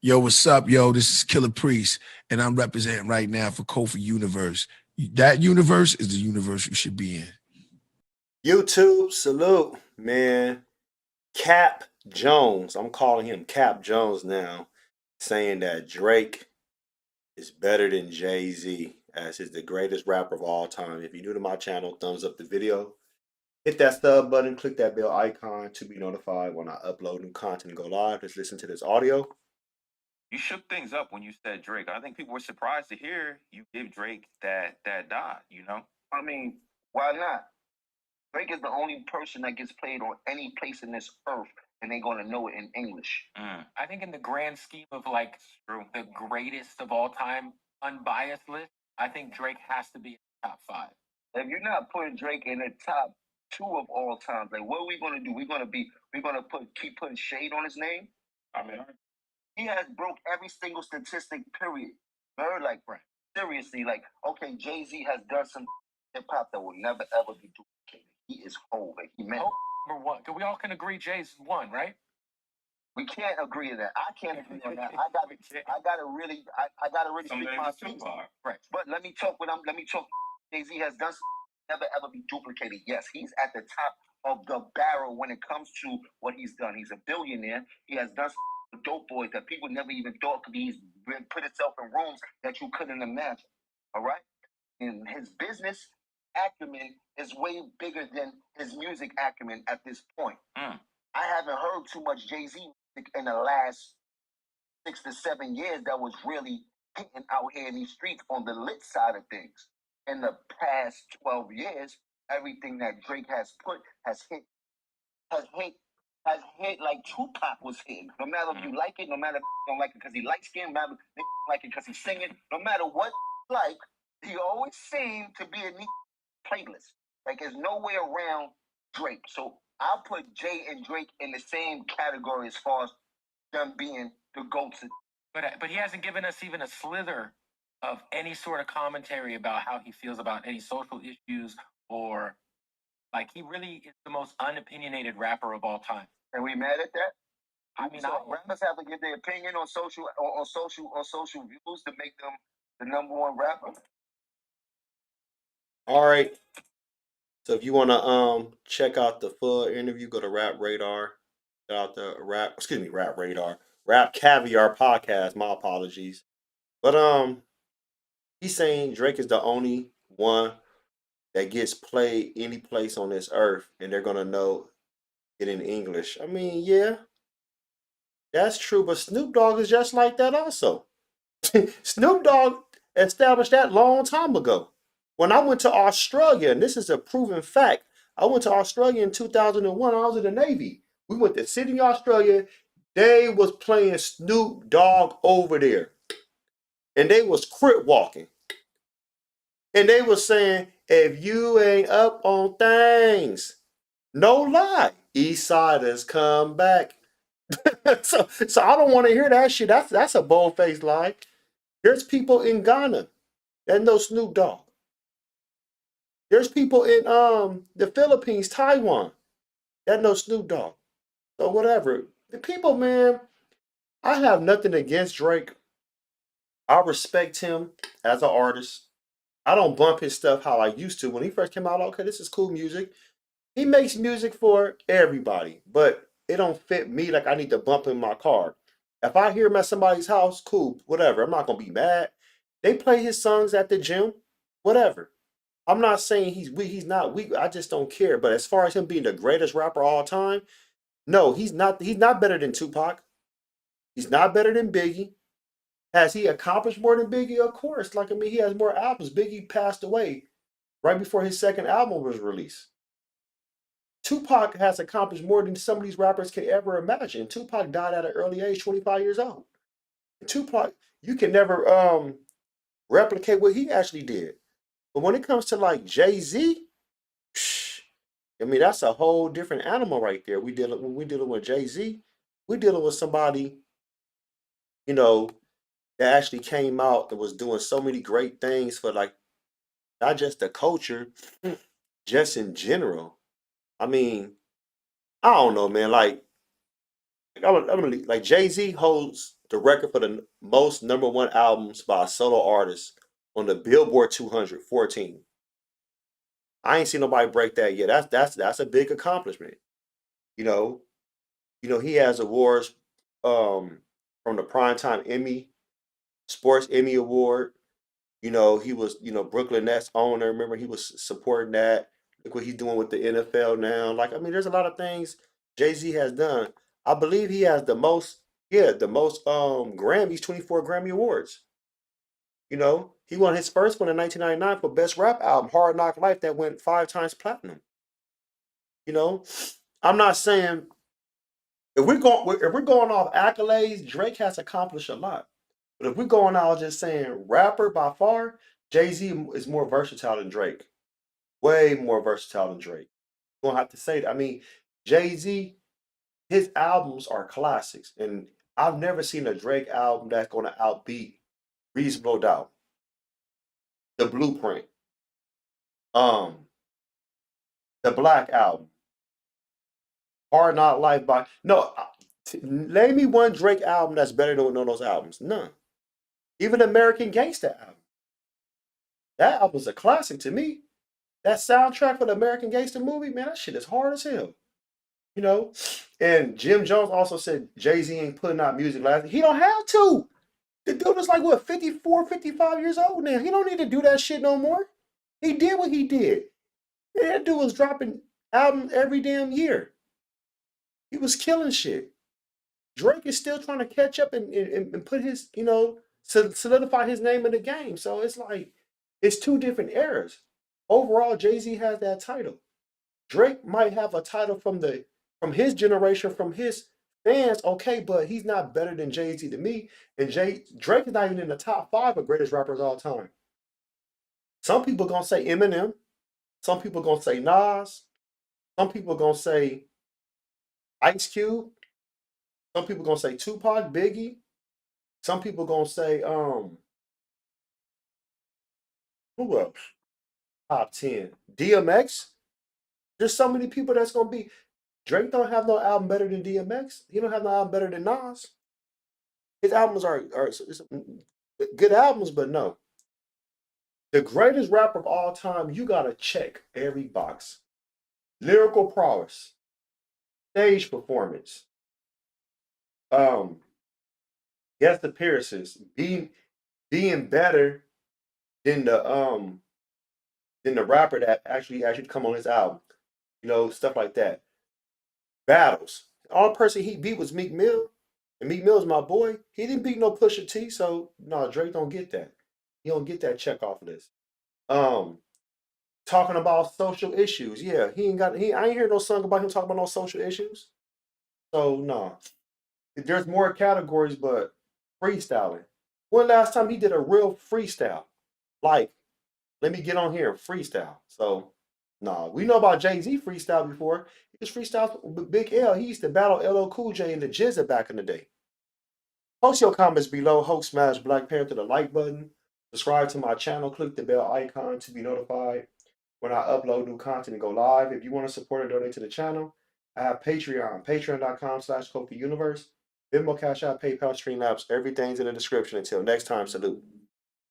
Yo, what's up, yo? This is Killer Priest, and I'm representing right now for Kofi Universe. That universe is the universe you should be in. YouTube, salute, man. Cap Jones, I'm calling him Cap Jones now, saying that Drake is better than Jay-Z as is the greatest rapper of all time. If you're new to my channel, thumbs up the video. Hit that sub button, click that bell icon to be notified when I upload new content and go live. Just listen to this audio. You shook things up when you said Drake. I think people were surprised to hear you give Drake that nod, you know? I mean, why not? Drake is the only person that gets played on any place in this earth, and they're gonna know it in English. I think in the grand scheme of like the greatest of all time, unbiased list, I think Drake has to be in the top 5. If you're not putting Drake in the top 2 of all time, like what are we gonna do? We're gonna keep putting shade on his name. I mean, He has broke every single statistic. Period. Very like, Right. seriously, like, okay, Jay-Z has done some hip hop that will never ever be duplicated. He is whole. Like he meant. Number 1. We all can agree Jay's 1, right? We can't agree on that. I can't agree on that. I gotta really some speak days my it's too piece. far. Right. But let me talk. Let me talk. Jay-Z has done never ever be duplicated. Yes, he's at the top of the barrel when it comes to what he's done. He's a billionaire. He has done dope boys that people never even thought could be. He's put himself in rooms that you couldn't imagine. All right, and his business acumen is way bigger than his music acumen at this point. I haven't heard too much Jay-Z music in the last 6 to 7 years that was really hitting out here in these streets on the lit side of things. In the past 12 years, everything that Drake has put has hit like Tupac was hitting. No matter if you like it, no matter if you don't like it because he light skinned, no matter if you like it because he's singing, no matter what like, he always seemed to be a neat playlist. Like there's no way around Drake. So I'll put Jay and Drake in the same category as far as them being the goats. But he hasn't given us even a slither of any sort of commentary about how he feels about any social issues or like he really is the most unopinionated rapper of all time. Are we mad at that? I mean, rappers have to give their opinion on social views to make them the number one rapper. All right. So if you want to check out the full interview, go to Rap Radar. Shout out the Rap Radar. Rap Caviar podcast. My apologies. But he's saying Drake is the only one that gets played any place on this earth, and they're gonna know it in English. I mean, yeah, that's true. But Snoop Dogg is just like that also. Snoop Dogg established that long time ago. When I went to Australia, and this is a proven fact, I went to Australia in 2001. I was in the Navy. We went to Sydney, Australia. They was playing Snoop Dogg over there. And they was crip walking. And they was saying, if you ain't up on things, no lie, Eastsiders come back. so I don't want to hear that shit. That's a bold-faced lie. There's people in Ghana that know Snoop Dogg. There's people in the Philippines, Taiwan that know Snoop Dogg. So whatever. The people, man, I have nothing against Drake. I respect him as an artist. I don't bump his stuff how I used to. When he first came out, okay, this is cool music. He makes music for everybody, but it don't fit me like I need to bump in my car. If I hear him at somebody's house, cool, whatever. I'm not gonna be mad. They play his songs at the gym, whatever. I'm not saying he's weak. He's not weak. I just don't care. But as far as him being the greatest rapper of all time, no, he's not. He's not better than Tupac. He's not better than Biggie. Has he accomplished more than Biggie? Of course. Like I mean, he has more albums. Biggie passed away right before his second album was released. Tupac has accomplished more than some of these rappers can ever imagine. Tupac died at an early age, 25 years old. Tupac, you can never replicate what he actually did. But when it comes to like Jay-Z, I mean that's a whole different animal right there. When we dealing with Jay-Z, we're dealing with somebody, you know, that actually came out that was doing so many great things for like not just the culture, just in general. I mean, I don't know, man. Like like Jay-Z holds the record for the most #1 albums by a solo artist on the Billboard 200, 14. I ain't seen nobody break that yet. That's a big accomplishment. You know, he has awards from the Primetime Emmy, Sports Emmy Award. He was, Brooklyn Nets owner. Remember, he was supporting that. Look what he's doing with the NFL now. Like, I mean, there's a lot of things Jay-Z has done. I believe he has the most Grammys, 24 Grammy Awards. He won his first one in 1999 for Best Rap Album, Hard Knock Life, that went 5 times platinum. I'm not saying if we're going off accolades, Drake has accomplished a lot. But if we're going out just saying rapper by far, Jay-Z is more versatile than Drake. Way more versatile than Drake. You don't have to say that. I mean, Jay-Z, his albums are classics. And I've never seen a Drake album that's going to outbeat Reasonable Doubt, The Blueprint, the Black Album, Hard Knock Life by... No, name me one Drake album that's better than one of those albums. None. Even American Gangster album. That album's a classic to me. That soundtrack for the American Gangster movie, man, that shit is hard as hell. And Jim Jones also said Jay-Z ain't putting out music last. He don't have to. The dude is like, what, 54, 55 years old now. He don't need to do that shit no more. He did what he did. Man, that dude was dropping albums every damn year. He was killing shit. Drake is still trying to catch up and put his, solidify his name in the game. So it's like, it's two different eras. Overall, Jay-Z has that title. Drake might have a title from his generation, from his fans, okay, but he's not better than Jay-Z to me. And Drake is not even in the top 5 of greatest rappers of all time. Some people gonna say Eminem. Some people gonna say Nas. Some people gonna say Ice Cube. Some people gonna say Tupac, Biggie. Some people gonna say who else? Top 10. DMX. There's so many people that's gonna be. Drake don't have no album better than DMX. He don't have no album better than Nas. His albums are good albums, but no. The greatest rapper of all time, you gotta check every box. Lyrical prowess, stage performance, guest appearances, being better than the rapper that actually come on his album. Stuff like that. Battles. All person he beat was Meek Mill. And Meek Mill's my boy. He didn't beat no Pusha T, so no, Drake don't get that. He don't get that check off list. Talking about social issues. Yeah, I ain't hear no song about him talking about no social issues. So no. There's more categories, but freestyling. When last time he did a real freestyle? Like, let me get on here and freestyle. So no, we know about Jay-Z freestyle before. He was freestyle with Big L. He used to battle LL Cool J and the Jizza back in the day. Post your comments below. Hope smash Black Panther the like button. Subscribe to my channel. Click the bell icon to be notified when I upload new content and go live. If you want to support and donate to the channel, I have Patreon. Patreon.com/KofiUniverse. Venmo, CashApp, PayPal, Streamlabs. Everything's in the description. Until next time, salute.